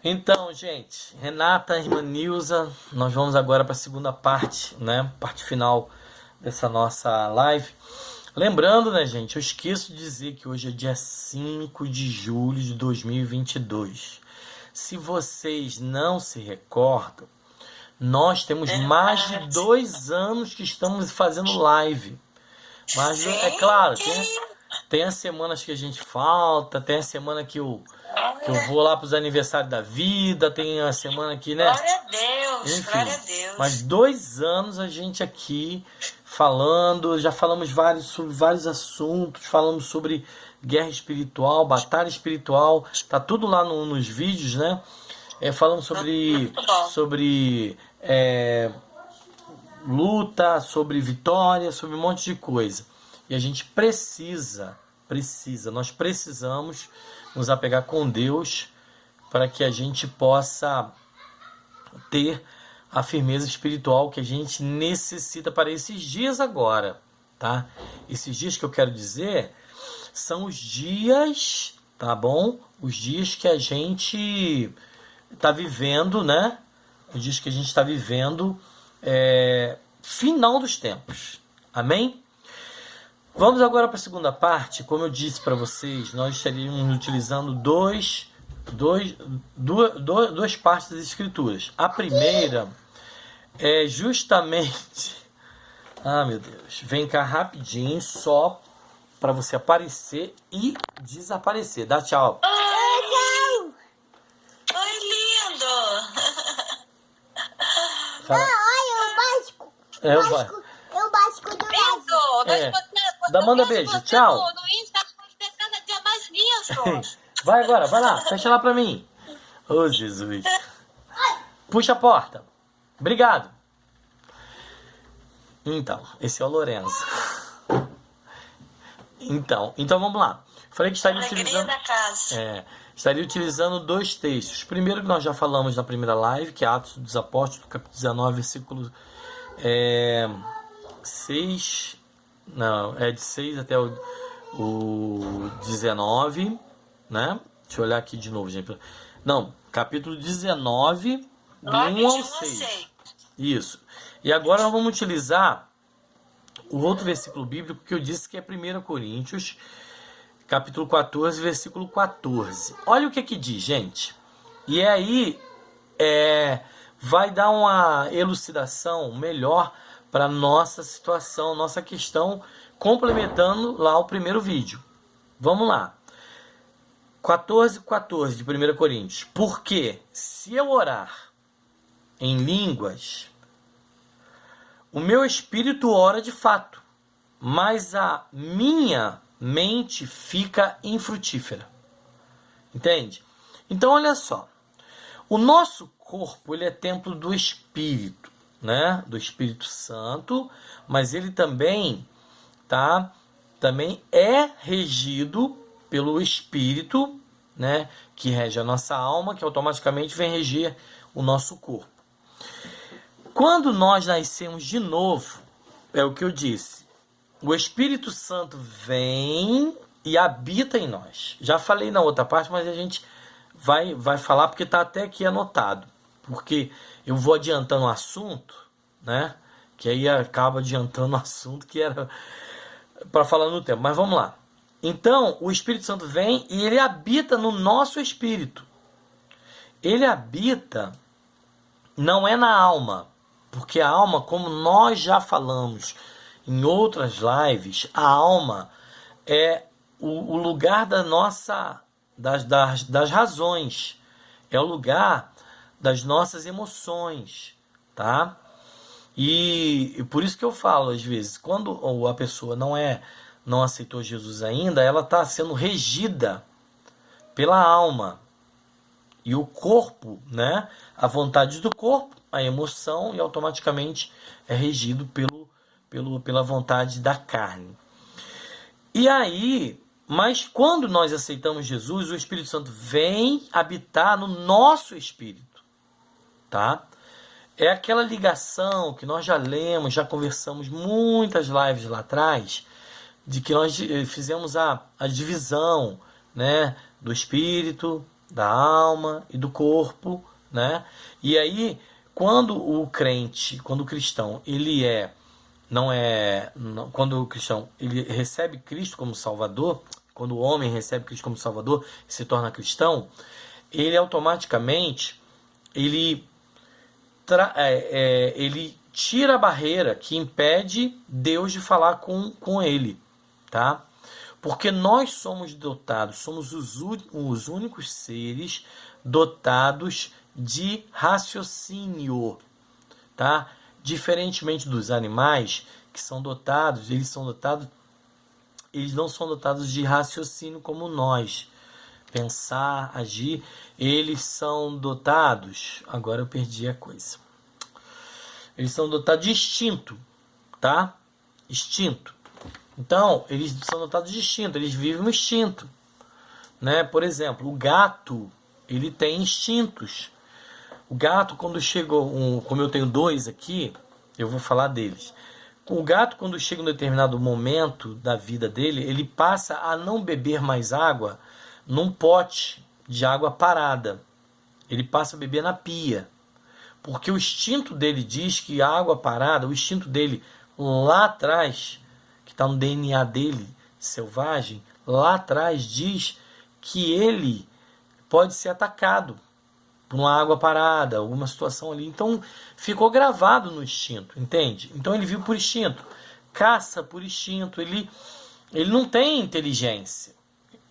Então, gente, Renata, irmã Nilza, nós vamos agora para a segunda parte, né? Parte final dessa nossa live. Lembrando, né, gente, eu esqueço de dizer que hoje é dia 5 de julho de 2022. Se vocês não se recordam, nós temos mais de 2 anos que estamos fazendo live. Mas é claro, tem as semanas que a gente falta, tem a semana que eu vou lá para os aniversários da vida, tem a semana que, né? Glória a Deus, Enfim, glória a Deus. mas 2 anos a gente aqui falando, já falamos sobre vários assuntos, falamos sobre guerra espiritual, batalha espiritual, tá tudo lá nos vídeos, né? Falamos sobre luta, sobre vitória, sobre um monte de coisa. E a gente nós precisamos nos apegar com Deus para que a gente possa ter a firmeza espiritual que a gente necessita para esses dias agora, tá? Esses dias que eu quero dizer são os dias, tá bom? Os dias que a gente está vivendo, né? Os dias que a gente está vivendo final dos tempos. Amém? Vamos agora para a segunda parte. Como eu disse para vocês, nós estaríamos utilizando duas partes das escrituras. A primeira é justamente... Ah, meu Deus. Vem cá rapidinho, só para você aparecer e desaparecer. Dá tchau. Oi, lindo. Fala. O básico do Lindo. Manda beijo. Tchau. No Insta, cada dia mais lindo. Vai agora, vai lá. Fecha lá para mim. Oh, Jesus. Puxa a porta. Obrigado. Então, esse é o Lorenzo. Então vamos lá. Falei que estaria utilizando... da casa. Estaria utilizando 2 textos. Primeiro que nós já falamos na primeira live, que é Atos dos Apóstolos, capítulo 19, versículo 6... Não, é de 6 até o 19, né? Deixa eu olhar aqui de novo, gente. Não, capítulo 19, do 1 ao 6. Isso. E agora nós vamos utilizar o outro versículo bíblico que eu disse que é 1 Coríntios, capítulo 14, versículo 14. Olha o que diz, gente. E aí vai dar uma elucidação melhor para nossa situação, nossa questão, complementando lá o primeiro vídeo. Vamos lá. 14:14 de 1 Coríntios. Porque se eu orar em línguas, o meu espírito ora de fato, mas a minha mente fica infrutífera. Entende? Então, olha só. O nosso corpo, ele é templo do Espírito, né? Do Espírito Santo, mas ele também, também é regido pelo Espírito, né? Que rege a nossa alma, que automaticamente vem reger o nosso corpo. Quando nós nascemos de novo, é o que eu disse, o Espírito Santo vem e habita em nós. Já falei na outra parte, mas a gente vai falar porque está até aqui anotado. Porque eu vou adiantando o assunto, né? Que aí acaba adiantando o assunto que era para falar no tempo. Mas vamos lá. Então, o Espírito Santo vem e ele habita no nosso espírito. Ele habita, não é na alma. Porque a alma, como nós já falamos em outras lives, a alma é o lugar da nossa, das razões. É o lugar das nossas emoções, tá? E por isso que eu falo, às vezes, quando a pessoa não aceitou Jesus ainda, ela está sendo regida pela alma. E o corpo, né? A vontade do corpo, a emoção, e automaticamente é regido pela vontade da carne. E aí, mas quando nós aceitamos Jesus, o Espírito Santo vem habitar no nosso espírito, tá? É aquela ligação que nós já lemos, já conversamos muitas lives lá atrás, de que nós fizemos a divisão, né, do espírito, da alma e do corpo, né? E aí, quando o crente, quando o cristão, quando o cristão ele recebe Cristo como Salvador, quando o homem recebe Cristo como Salvador e se torna cristão, ele automaticamente ele ele tira a barreira que impede Deus de falar com ele, tá? Porque nós somos dotados, somos os únicos seres dotados de raciocínio, tá? Diferentemente dos animais que são dotados, eles não são dotados de raciocínio como nós. Pensar, agir, eles são dotados. Agora eu perdi a coisa. Eles são dotados de instinto, tá? Instinto. Então, eles são dotados de instinto, eles vivem no instinto, né? Por exemplo, o gato, ele tem instintos. O gato, quando chegou, como eu tenho dois aqui, eu vou falar deles. O gato, quando chega em um determinado momento da vida dele, ele passa a não beber mais água num pote de água parada. Ele passa a beber na pia. Porque o instinto dele diz que a água parada, o instinto dele lá atrás, que está no DNA dele, selvagem, lá atrás diz que ele pode ser atacado por uma água parada, alguma situação ali. Então, ficou gravado no instinto, entende? Então, ele vive por instinto. Caça por instinto. Ele não tem inteligência.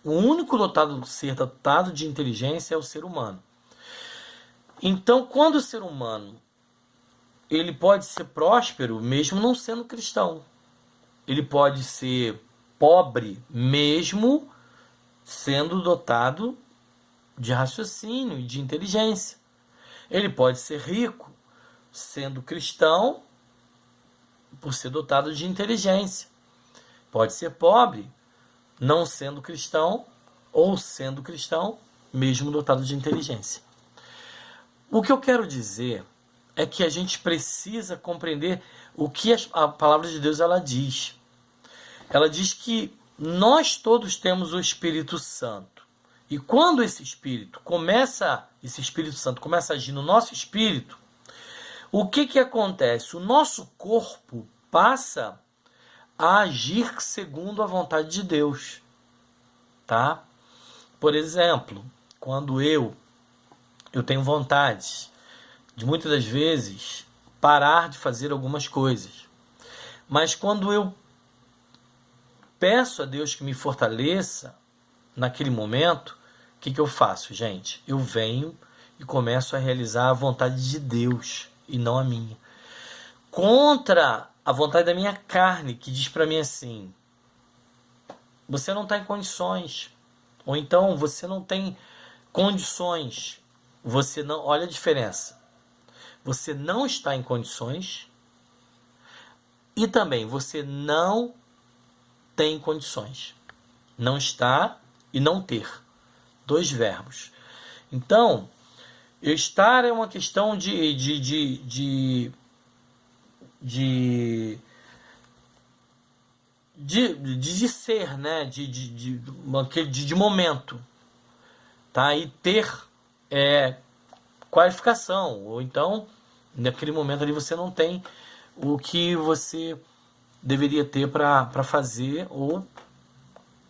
O único ser dotado de inteligência é o ser humano. Então, quando o ser humano ele pode ser próspero, mesmo não sendo cristão. Ele pode ser pobre, mesmo sendo dotado de raciocínio e de inteligência. Ele pode ser rico, sendo cristão, por ser dotado de inteligência. Pode ser pobre, não sendo cristão, ou sendo cristão, mesmo dotado de inteligência. O que eu quero dizer é que a gente precisa compreender o que a palavra de Deus ela diz. Ela diz que nós todos temos o Espírito Santo. E quando esse Espírito Santo começa a agir no nosso espírito, o que acontece? O nosso corpo passa a agir segundo a vontade de Deus, tá? Por exemplo, quando eu tenho vontade de muitas das vezes parar de fazer algumas coisas, mas quando eu peço a Deus que me fortaleça naquele momento, o que eu faço, gente? Eu venho e começo a realizar a vontade de Deus e não a minha. Contra a vontade da minha carne, que diz para mim assim: você não está em condições. Ou então, você não tem condições. Você não, olha a diferença. Você não está em condições e também você não tem condições. Não está e não ter. Dois verbos. Então, estar é uma questão de ser, né? De momento. Tá? E ter qualificação. Ou então, naquele momento ali você não tem o que você deveria ter para fazer ou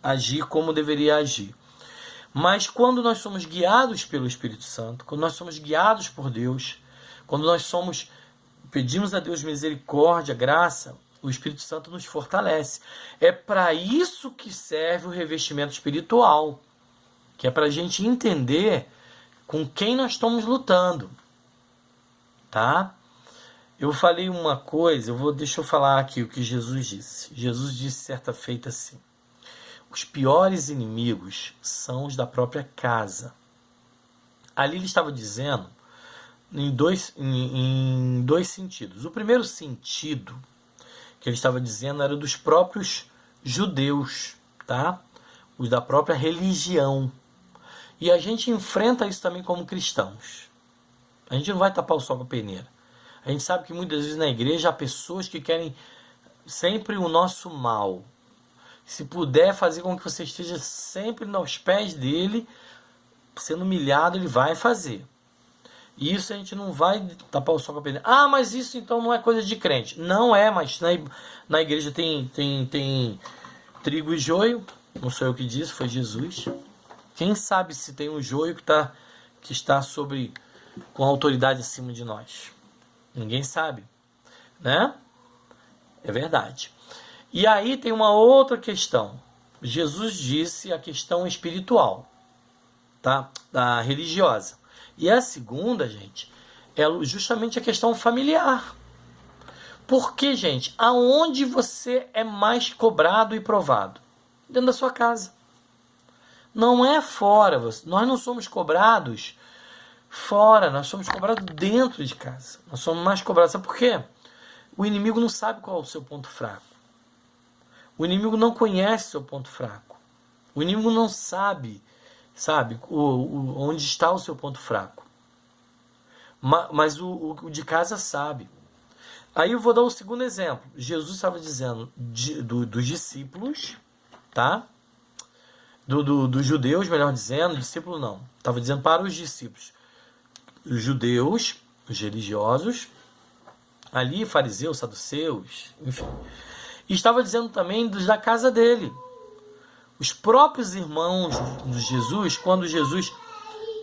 agir como deveria agir. Mas quando nós somos guiados pelo Espírito Santo, quando nós somos guiados por Deus, quando nós pedimos a Deus misericórdia, graça, o Espírito Santo nos fortalece. É para isso que serve o revestimento espiritual, que é para a gente entender com quem nós estamos lutando, tá? Eu falei uma coisa, deixa eu falar aqui o que Jesus disse. Jesus disse certa feita assim: os piores inimigos são os da própria casa. Ali ele estava dizendo em dois sentidos. O primeiro sentido que ele estava dizendo era dos próprios judeus, tá? Os da própria religião. E a gente enfrenta isso também como cristãos. A gente não vai tapar o sol com a peneira. A gente sabe que muitas vezes na igreja há pessoas que querem sempre o nosso mal. Se puder fazer com que você esteja sempre aos pés dele, sendo humilhado, ele vai fazer. E isso a gente não vai tapar o sol com a peneira. Ah, mas isso então não é coisa de crente. Não é, mas na igreja tem trigo e joio. Não sou eu que disse, foi Jesus. Quem sabe se tem um joio que está com autoridade acima de nós? Ninguém sabe, né? É verdade. E aí tem uma outra questão. Jesus disse a questão espiritual, tá? Da religiosa. E a segunda, gente, é justamente a questão familiar. Porque, gente, aonde você é mais cobrado e provado? Dentro da sua casa. Não é fora. Nós não somos cobrados fora, nós somos cobrados dentro de casa. Nós somos mais cobrados. Sabe por quê? O inimigo não sabe qual é o seu ponto fraco. O inimigo não conhece o seu ponto fraco. O inimigo não sabe onde está o seu ponto fraco. Mas o de casa sabe. Aí eu vou dar o segundo exemplo. Jesus estava dizendo dos discípulos, tá? Dos judeus, melhor dizendo, discípulo não. Estava dizendo para os discípulos. Os judeus, os religiosos, ali fariseus, saduceus, enfim. E estava dizendo também dos da casa dele. Os próprios irmãos de Jesus, quando Jesus,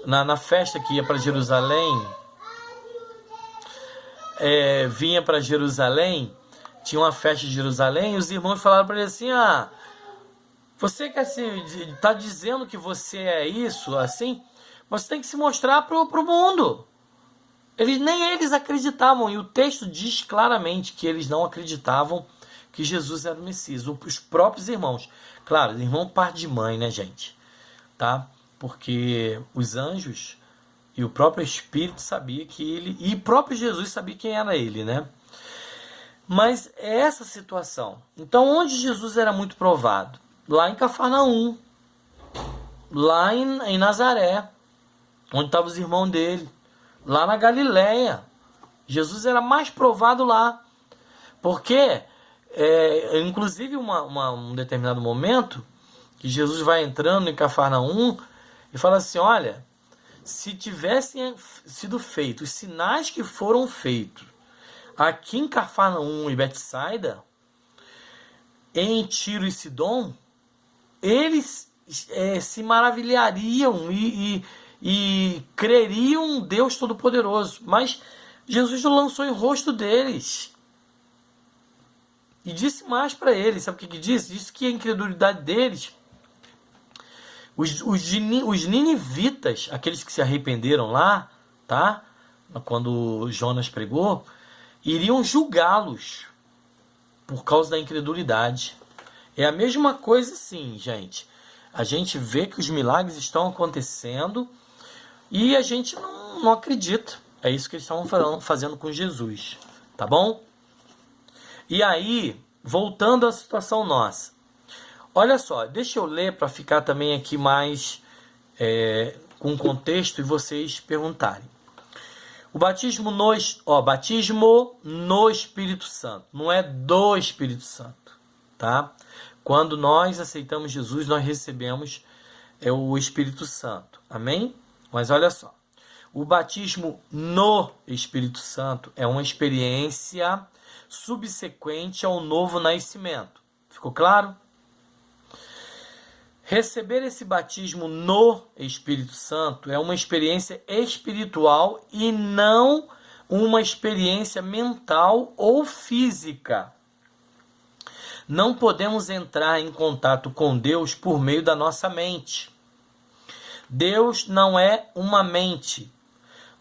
na festa que ia para Jerusalém, vinha para Jerusalém, tinha uma festa de Jerusalém, e os irmãos falaram para ele assim, você quer está dizendo que você é isso, assim, você tem que se mostrar para o mundo. Nem eles acreditavam, e o texto diz claramente que eles não acreditavam que Jesus era o Messias, os próprios irmãos. Claro, irmão par de mãe, né, gente? Tá? Porque os anjos e o próprio Espírito sabia que ele, e o próprio Jesus sabia quem era ele, né? Mas é essa situação. Então, onde Jesus era muito provado? Lá em Cafarnaum, lá em Nazaré, onde estavam os irmãos dele, lá na Galileia. Jesus era mais provado lá, porque inclusive um determinado momento que Jesus vai entrando em Cafarnaum e fala assim, olha, se tivessem sido feitos os sinais que foram feitos aqui em Cafarnaum e Betsaida, em Tiro e Sidom, eles se maravilhariam e creriam em Deus Todo-Poderoso. Mas Jesus não lançou em rosto deles. E disse mais para eles. Sabe o que disse? Disse que a incredulidade deles, os ninivitas, aqueles que se arrependeram lá, tá? Quando Jonas pregou, iriam julgá-los por causa da incredulidade. É a mesma coisa sim, gente. A gente vê que os milagres estão acontecendo e a gente não acredita. É isso que eles estavam fazendo com Jesus. Tá bom? E aí, voltando à situação nossa. Olha só, deixa eu ler para ficar também aqui mais com contexto e vocês perguntarem. O batismo no Espírito Santo, não é do Espírito Santo, tá? Quando nós aceitamos Jesus, nós recebemos o Espírito Santo, amém? Mas olha só, o batismo no Espírito Santo é uma experiência subsequente ao novo nascimento. Ficou claro? Receber esse batismo no Espírito Santo é uma experiência espiritual e não uma experiência mental ou física. Não podemos entrar em contato com Deus por meio da nossa mente. Deus não é uma mente.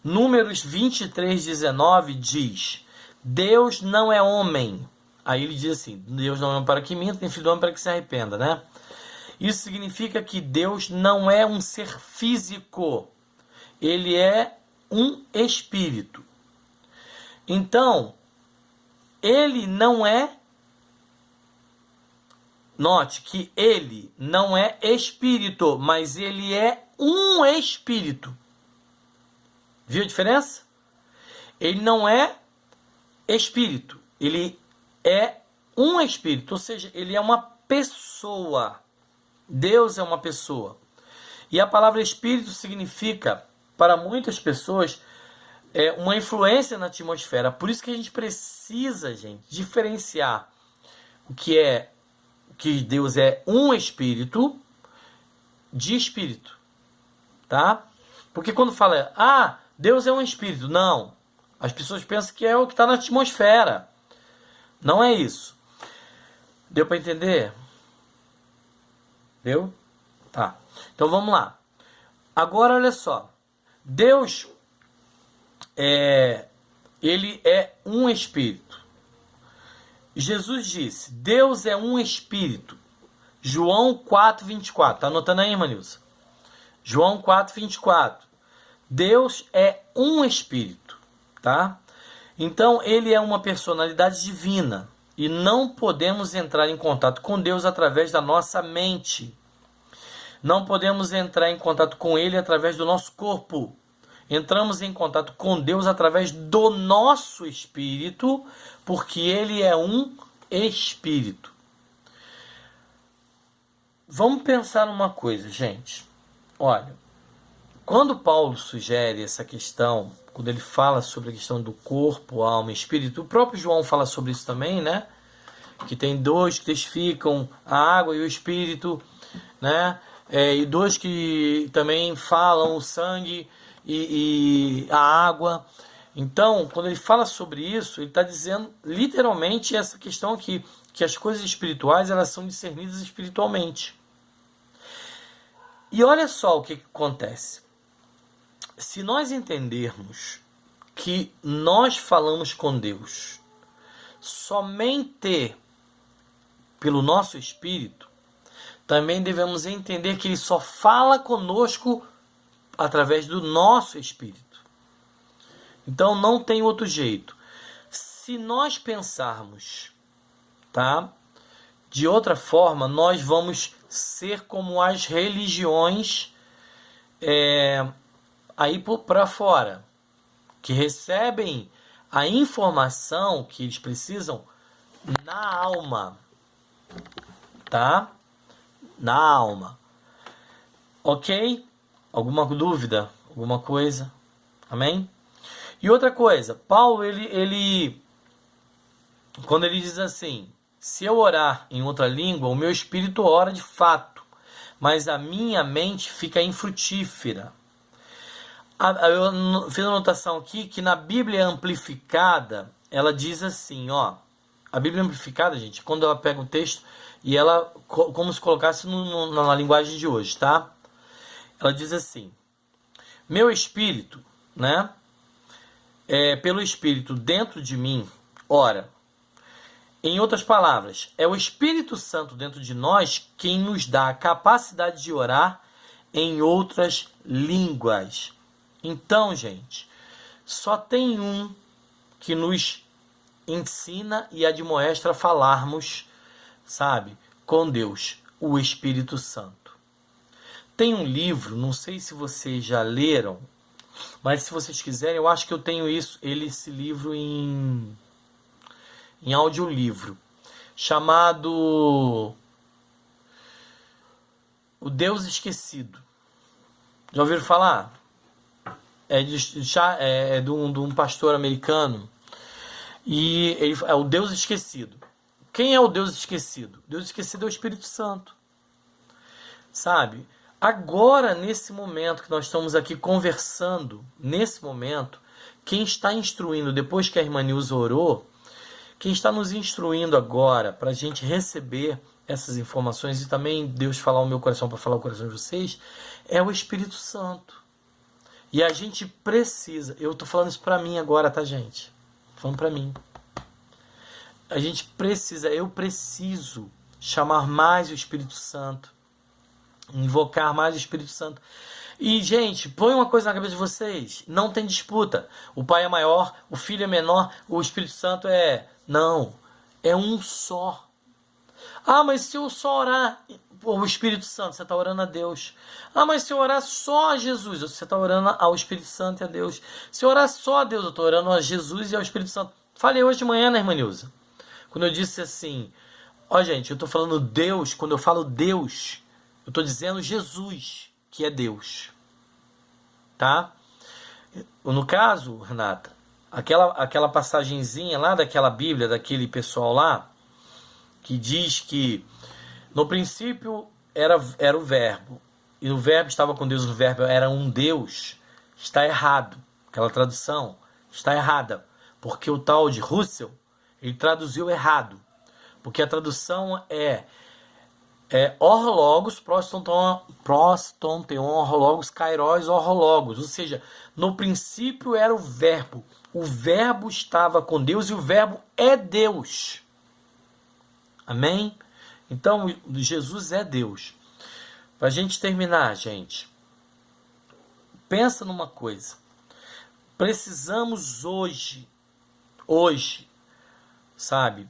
Números 23:19 diz: Deus não é homem. Aí ele diz assim: Deus não é homem para que minta, nem filho do homem para que se arrependa, né? Isso significa que Deus não é um ser físico. Ele é um espírito. Então, ele não é... Note que ele não é espírito, mas ele é um espírito. Viu a diferença? Ele não é espírito, ele é um espírito, ou seja, ele é uma pessoa. Deus é uma pessoa. E a palavra espírito significa, para muitas pessoas, uma influência na atmosfera. Por isso que a gente precisa, gente, diferenciar que Deus é um espírito de espírito, tá? Porque quando fala, Deus é um espírito, não. As pessoas pensam que é o que está na atmosfera. Não é isso. Deu para entender? Deu? Tá. Então vamos lá. Agora olha só. Deus ele é um espírito. Jesus disse, Deus é um espírito. João 4:24. Tá anotando aí, irmã Nilza? João 4:24. Deus é um espírito, tá? Então, ele é uma personalidade divina e não podemos entrar em contato com Deus através da nossa mente. Não podemos entrar em contato com ele através do nosso corpo. Entramos em contato com Deus através do nosso espírito, porque ele é um espírito. Vamos pensar numa coisa, gente. Olha, quando Paulo sugere essa questão, quando ele fala sobre a questão do corpo, alma e espírito, o próprio João fala sobre isso também, né? Que tem dois que testificam a água e o espírito, né? E dois que também falam o sangue e a água. Então, quando ele fala sobre isso, ele está dizendo literalmente essa questão aqui, que as coisas espirituais elas são discernidas espiritualmente. E olha só o que acontece. Se nós entendermos que nós falamos com Deus somente pelo nosso espírito, também devemos entender que ele só fala conosco através do nosso espírito. Então não tem outro jeito. Se nós pensarmos, tá, de outra forma, nós vamos ser como as religiões aí para fora, que recebem a informação que eles precisam na alma, tá? Na alma. Ok? Alguma dúvida? Alguma coisa? Amém? E outra coisa, Paulo, ele quando ele diz assim, se eu orar em outra língua, o meu espírito ora de fato, mas a minha mente fica infrutífera. Eu fiz a anotação aqui que na Bíblia Amplificada, ela diz assim, ó, a Bíblia Amplificada, gente, quando ela pega o texto e ela, como se colocasse na linguagem de hoje, tá? Ela diz assim, meu espírito, né, pelo espírito dentro de mim, ora. Em outras palavras, é o Espírito Santo dentro de nós quem nos dá a capacidade de orar em outras línguas. Então, gente, só tem um que nos ensina e admoesta a falarmos, sabe, com Deus, o Espírito Santo. Tem um livro, não sei se vocês já leram, mas se vocês quiserem, eu acho que eu tenho esse livro em audiolivro, chamado O Deus Esquecido. Já ouviram falar? É de um pastor americano. E ele é o Deus Esquecido. Quem é o Deus Esquecido? O Deus Esquecido é o Espírito Santo. Sabe? Agora, nesse momento que nós estamos aqui conversando, nesse momento, quem está instruindo, depois que a irmã Nilza orou, quem está nos instruindo agora para a gente receber essas informações e também Deus falar o meu coração para falar o coração de vocês, é o Espírito Santo. E a gente precisa, eu estou falando isso para mim agora, tá, gente? Falando para mim. A gente precisa, eu preciso chamar mais o Espírito Santo, invocar mais o Espírito Santo. E, gente, põe uma coisa na cabeça de vocês, não tem disputa. O Pai é maior, o Filho é menor, o Espírito Santo não, é um só. Ah, mas se eu só orar o Espírito Santo, você está orando a Deus. Ah, mas se eu orar só a Jesus, você está orando ao Espírito Santo e a Deus. Se eu orar só a Deus, eu estou orando a Jesus e ao Espírito Santo. Falei hoje de manhã, né, irmã Nilza? Quando eu disse assim, ó, gente, eu estou falando Deus, quando eu falo Deus, eu estou dizendo Jesus. que é Deus. Tá? No caso, Renata, aquela passagenzinha lá daquela Bíblia, daquele pessoal lá, que diz que no princípio era o verbo, e o verbo estava com Deus, o verbo era um Deus, está errado. Aquela tradução está errada, porque o tal de Russell, ele traduziu errado, porque a tradução é orologos, prostonteon, orologos, kairos, orologos, ou seja, no princípio era o verbo estava com Deus e o verbo é Deus. Amém? Então, Jesus é Deus. Para a gente terminar, gente, pensa numa coisa. Precisamos hoje, sabe,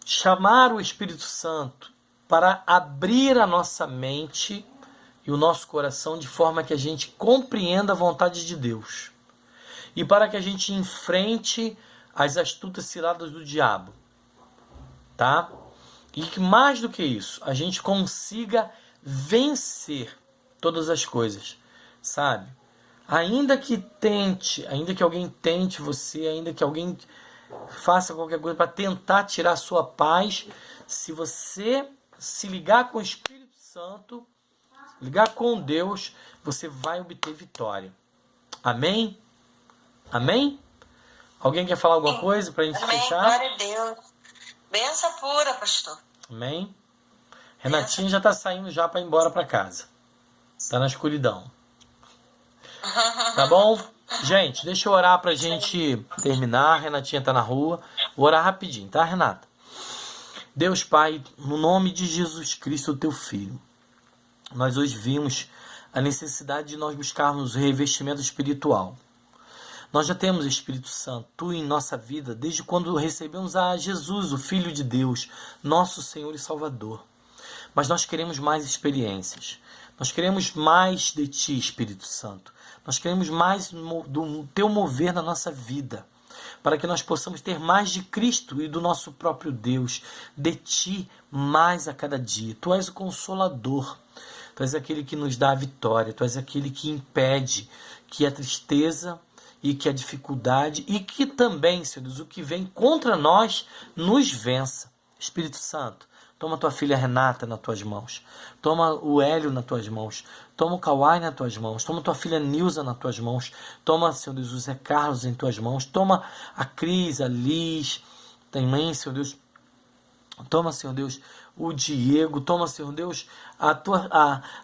chamar o Espírito Santo para abrir a nossa mente e o nosso coração de forma que a gente compreenda a vontade de Deus. E para que a gente enfrente as astutas ciladas do diabo. Tá? E que mais do que isso, a gente consiga vencer todas as coisas, sabe? Ainda que alguém tente você, ainda que alguém faça qualquer coisa para tentar tirar a sua paz, se você se ligar com o Espírito Santo, ligar com Deus, você vai obter vitória. Amém? Amém? Alguém quer falar alguma coisa para a gente fechar? Glória a Deus. Benção pura, pastor. Amém? Renatinha já está saindo já para ir embora para casa. Está na escuridão. Tá bom? Gente, deixa eu orar para a gente terminar. A Renatinha está na rua. Vou orar rapidinho, tá, Renata? Deus Pai, no nome de Jesus Cristo, teu Filho, nós hoje vimos a necessidade de nós buscarmos o revestimento espiritual. Nós já temos o Espírito Santo em nossa vida desde quando recebemos a Jesus, o Filho de Deus, nosso Senhor e Salvador. Mas nós queremos mais experiências. Nós queremos mais de Ti, Espírito Santo. Nós queremos mais do Teu mover na nossa vida, para que nós possamos ter mais de Cristo e do nosso próprio Deus, de Ti mais a cada dia. Tu és o Consolador, Tu és aquele que nos dá a vitória, Tu és aquele que impede que a tristeza e que a dificuldade e que também, Senhor Deus, o que vem contra nós nos vença. Espírito Santo, toma tua filha Renata nas tuas mãos. Toma o Hélio nas tuas mãos. Toma o Kawai nas tuas mãos. Toma tua filha Nilza nas tuas mãos. Toma, Senhor Deus, o Zé Carlos em tuas mãos. Toma a Cris, a Liz, também, Senhor Deus. Toma, Senhor Deus, o Diego. Toma, Senhor Deus,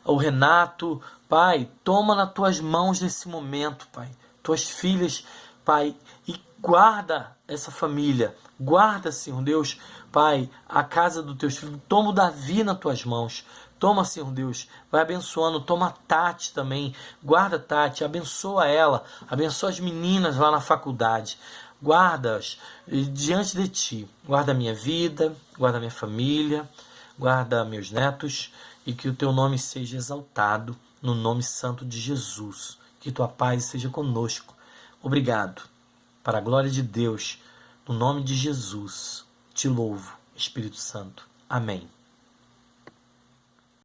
o Renato. Pai, toma nas tuas mãos nesse momento, Pai. Tuas filhas, Pai, e guarda essa família. Guarda, Senhor Deus, Pai, a casa dos teus filhos. Toma o Davi nas tuas mãos. Toma, Senhor Deus, vai abençoando. Toma a Tati também. Guarda a Tati, abençoa ela. Abençoa as meninas lá na faculdade. Guarda-as diante de Ti. Guarda a minha vida, guarda a minha família, guarda meus netos. E que o Teu nome seja exaltado no nome santo de Jesus. Que Tua paz seja conosco. Obrigado. Para a glória de Deus, no nome de Jesus, Te louvo, Espírito Santo. Amém.